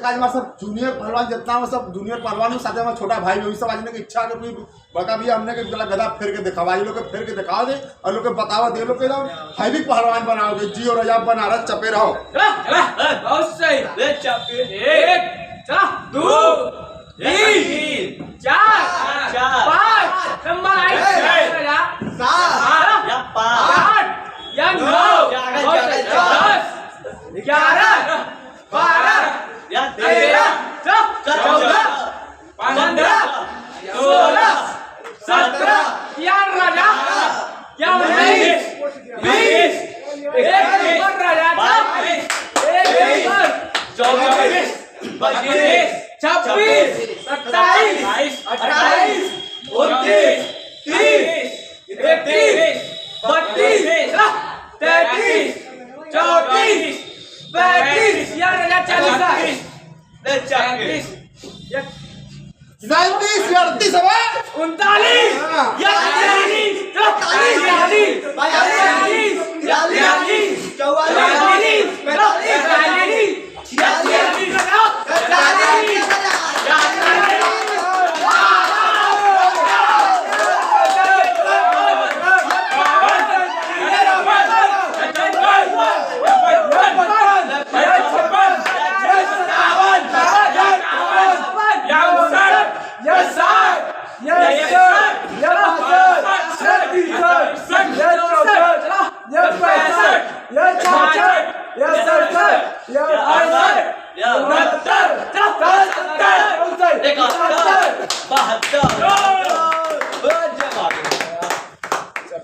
आज में सब जूनियर पहलवान जितना में सब जूनियर पहलवान साथ में छोटा भाई भी सब आज की इच्छा के भी बड़का भी हमने के गदा फेर के दिखावा लोग के फेर के दिखा दे और लोग के बतावा दे लोग के हैवी पहलवान बनाओगे जी और अजाब बनारस चपे रहो। बहुत सही ले चपे 1 2 3 4 5 नंबर 8 7 या 5 या 9 10 11 12 या 13 14 15 16 17 यार राजा या 19 20 एक राजा 24 25 26 27 28 29 30 31 32 33 34 35 यार राजा 40 39 39 39 या 43 44 45 46 44 45